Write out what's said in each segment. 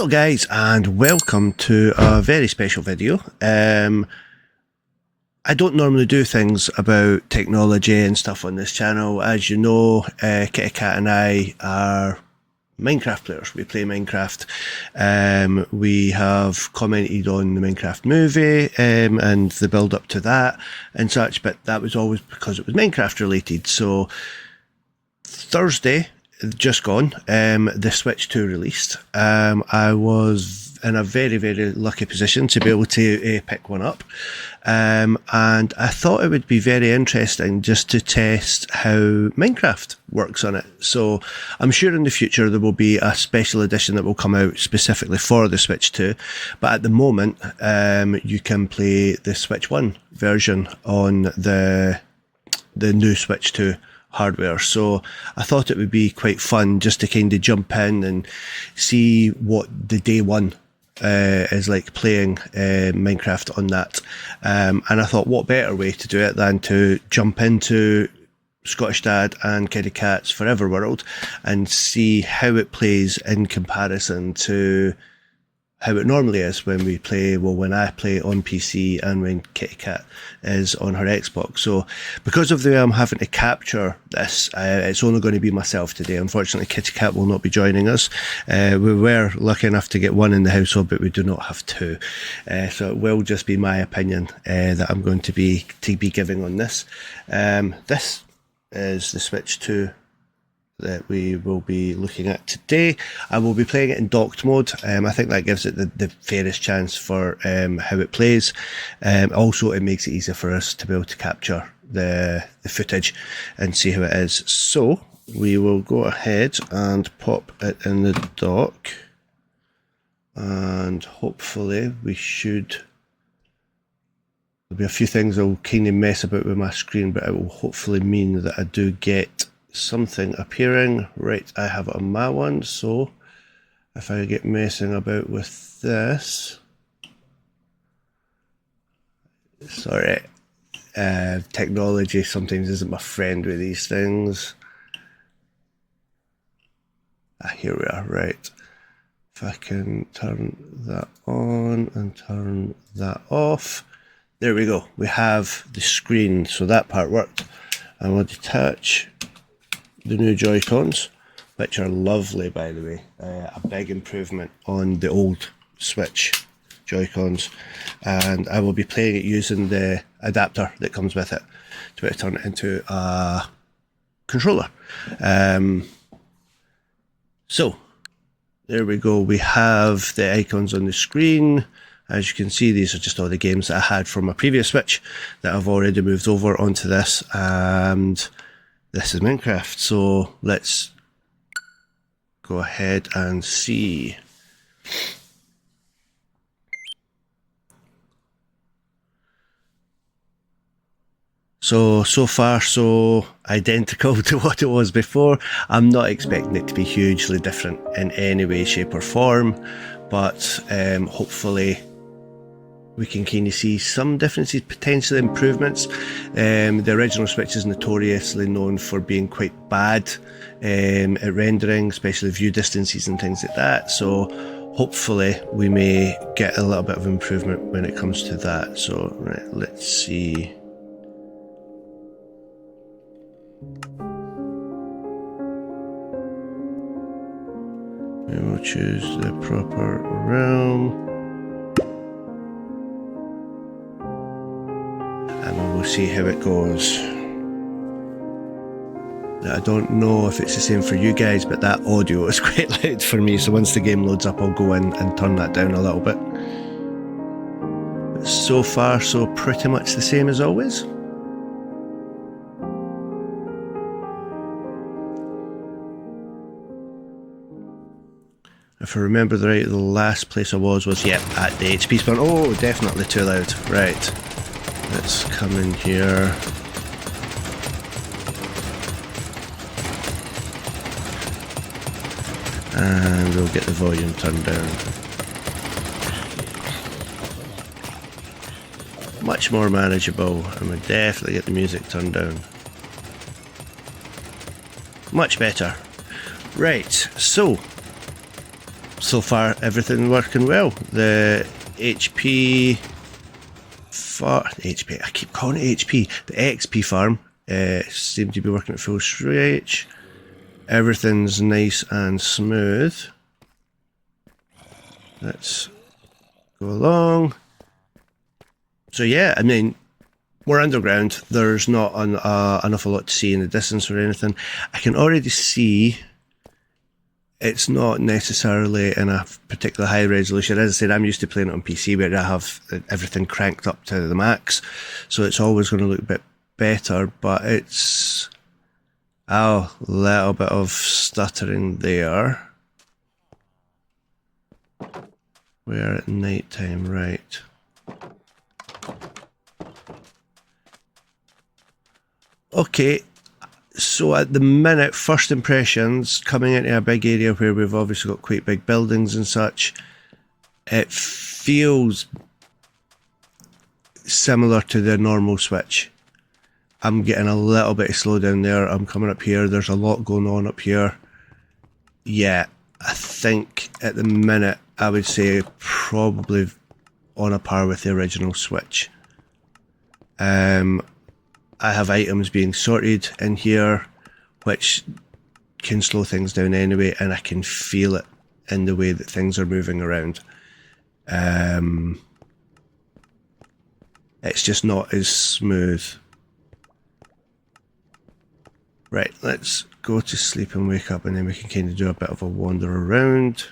Hello guys, and welcome to a very special video. I don't normally do things about technology and stuff on this channel. As you know, Kitty Cat and I are Minecraft players. We play Minecraft. We have commented on the Minecraft movie and the build up to that and such, but that was always because it was Minecraft related. So Thursday, just gone, the Switch 2 released. I was in a very, very lucky position to be able to pick one up. And I thought it would be very interesting just to test how Minecraft works on it. So I'm sure in the future there will be a special edition that will come out specifically for the Switch 2. But at the moment, you can play the Switch 1 version on the new Switch 2 hardware. So I thought it would be quite fun just to kind of jump in and see what the day one is like playing Minecraft on that. And I thought what better way to do it than to jump into Scottish Dad and Kitty Cat's Forever World and see how it plays in comparison to how it normally is when we play, well, when I play on PC and when Kitty Cat is on her Xbox. So because of the way I'm having to capture this, it's only going to be myself today. Unfortunately, Kitty Cat will not be joining us. We were lucky enough to get one in the household, but we do not have two. So it will just be my opinion that I'm going to be giving on this. This is the Switch 2 that we will be looking at today. I will be playing it in docked mode. I think that gives it the fairest chance for how it plays. Also, it makes it easier for us to be able to capture the footage and see how it is. So we will go ahead and pop it in the dock, and hopefully we should. There'll be a few things I'll kind of mess about with my screen, but it will hopefully mean that I do get something appearing. Right, I have it on my one, so if I get messing about with this, sorry, technology sometimes isn't my friend with these things. Here we are. Right, if I can turn that on and turn that off, there we go, we have the screen, so that part worked. I will detach the new Joy-Cons, which are lovely, by the way. A big improvement on the old Switch Joy-Cons, and I will be playing it using the adapter that comes with it to be able to turn it into a controller. So there we go, we have the icons on the screen. As you can see, these are just all the games that I had from my previous Switch that I've already moved over onto this, and this is Minecraft. So let's go ahead and see. So far so identical to what it was before. I'm not expecting it to be hugely different in any way, shape or form, but hopefully we can kind of see some differences, potential improvements. The original Switch is notoriously known for being quite bad at rendering, especially view distances and things like that. So hopefully we may get a little bit of improvement when it comes to that. So right, let's see. We will choose the proper realm. And we'll see how it goes. Now, I don't know if it's the same for you guys, but that audio is quite loud for me, so once the game loads up I'll go in and turn that down a little bit. But so far so pretty much the same as always. If I remember right, the last place I was yep, at the HP spawn. Oh, definitely too loud. Right. Let's come in here. And we'll get the volume turned down. Much more manageable, and we'll definitely get the music turned down. Much better. Right, so so far everything working well. The HP I keep calling it HP. The XP farm seems to be working at full stretch. Everything's nice and smooth. Let's go along. So yeah, I mean, we're underground. There's not an awful lot to see in the distance or anything. I can already see it's not necessarily in a particular high resolution. As I said, I'm used to playing it on PC where I have everything cranked up to the max, so it's always going to look a bit better, but it's a little bit of stuttering there. We're at night time, right. Okay, so at the minute, first impressions, coming into a big area where we've obviously got quite big buildings and such, it feels similar to the normal Switch. I'm getting a little bit of slowdown there. I'm coming up here, there's a lot going on up here. Yeah, I think at the minute, I would say probably on a par with the original Switch. I have items being sorted in here, which can slow things down anyway, and I can feel it in the way that things are moving around. It's just not as smooth. Right, let's go to sleep and wake up, and then we can kind of do a bit of a wander around.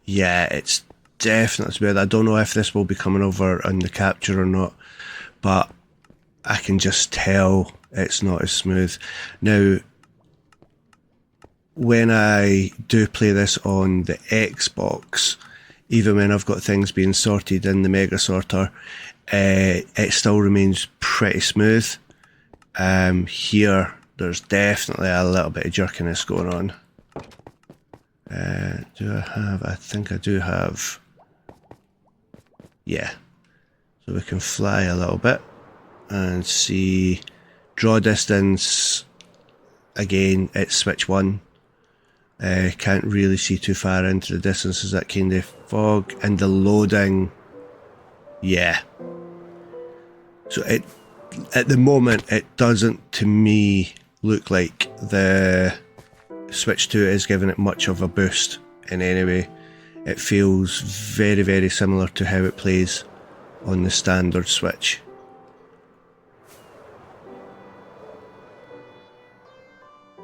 Yeah, it's definitely smooth. I don't know if this will be coming over on the capture or not, but I can just tell it's not as smooth. Now, when I do play this on the Xbox, even when I've got things being sorted in the Mega Sorter, it still remains pretty smooth. Here, there's definitely a little bit of jerkiness going on. Do I have? I think I do have. Yeah. So we can fly a little bit and see draw distance. Again, it's Switch 1. Can't really see too far into the distances, that kind of fog. And the loading, yeah. So it, at the moment, it doesn't to me look like the Switch 2 is giving it much of a boost in any way. It feels very, very similar to how it plays on the standard Switch.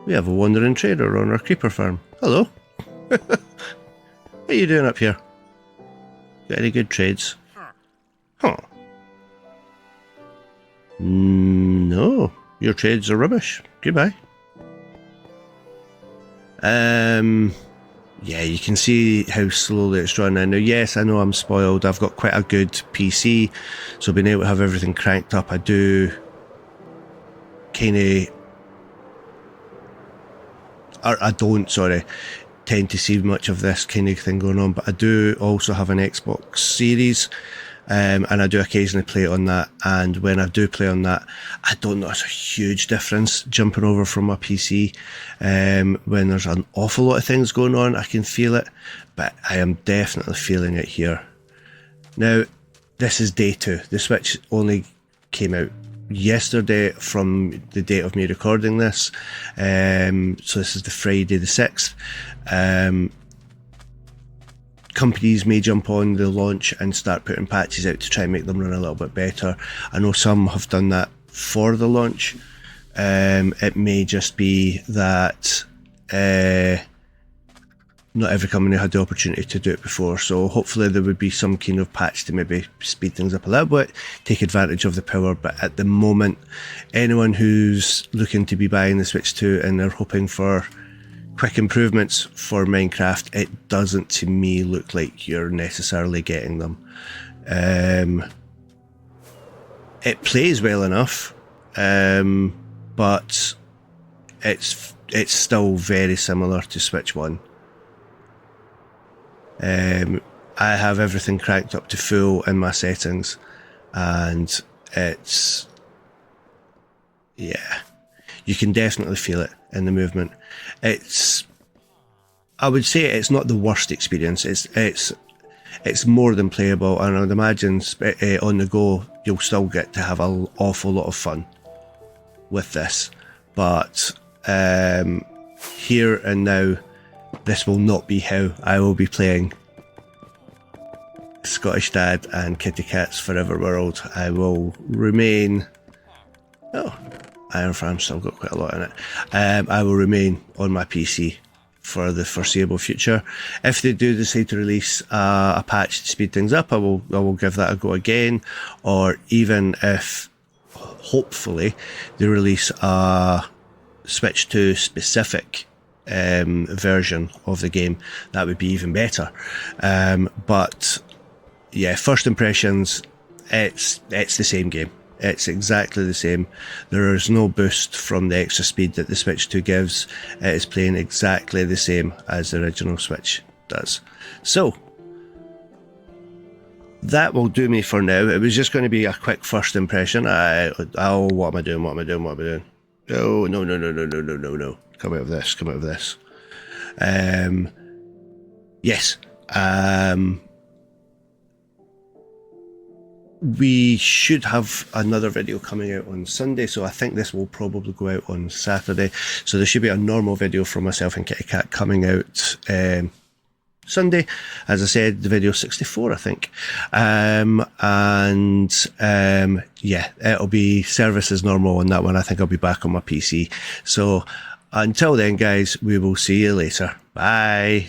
We have a wandering trader on our creeper farm. Hello. What are you doing up here? Got any good trades? Huh. No, your trades are rubbish. Goodbye. Yeah, you can see how slowly it's running. Now, yes, I know I'm spoiled. I've got quite a good PC, so being able to have everything cranked up, I do kind of, or I don't, sorry, tend to see much of this kind of thing going on, but I do also have an Xbox Series, and I do occasionally play on that, and when I do play on that, I don't notice a huge difference jumping over from my PC. When there's an awful lot of things going on, I can feel it, but I am definitely feeling it here. Now, this is day 2. The Switch only came out yesterday from the date of me recording this, so this is the Friday the 6th. Companies may jump on the launch and start putting patches out to try and make them run a little bit better. I know some have done that for the launch. It may just be that not every company had the opportunity to do it before, so hopefully there would be some kind of patch to maybe speed things up a little bit, take advantage of the power. But at the moment, anyone who's looking to be buying the Switch 2 and they're hoping for quick improvements for Minecraft, it doesn't to me look like you're necessarily getting them. It plays well enough, but it's still very similar to Switch 1. I have everything cranked up to full in my settings, and it's Yeah, you can definitely feel it in the movement. I would say it's not the worst experience. It's more than playable, and I'd imagine on the go you'll still get to have an awful lot of fun with this. But here and now, this will not be how I will be playing Scottish Dad and Kitty Cat's Forever World. I will remain... Oh, Iron Farm's still got quite a lot in it. I will remain on my PC for the foreseeable future. If they do decide to release a patch to speed things up, I will give that a go again. Or even if, hopefully, they release a Switch 2 specific version of the game, that would be even better. But yeah, first impressions, it's the same game. It's exactly the same. There is no boost from the extra speed that the Switch 2 gives. It is playing exactly the same as the original Switch does. So, that will do me for now. It was just going to be a quick first impression. What am I doing? Oh, no. Come out of this. Yes. We should have another video coming out on Sunday, so I think this will probably go out on Saturday. So there should be a normal video from myself and Kitty Cat coming out Sunday. As I said, the video 64, I think. Yeah, it'll be service as normal on that one. I think I'll be back on my PC. So until then, guys, we will see you later. Bye.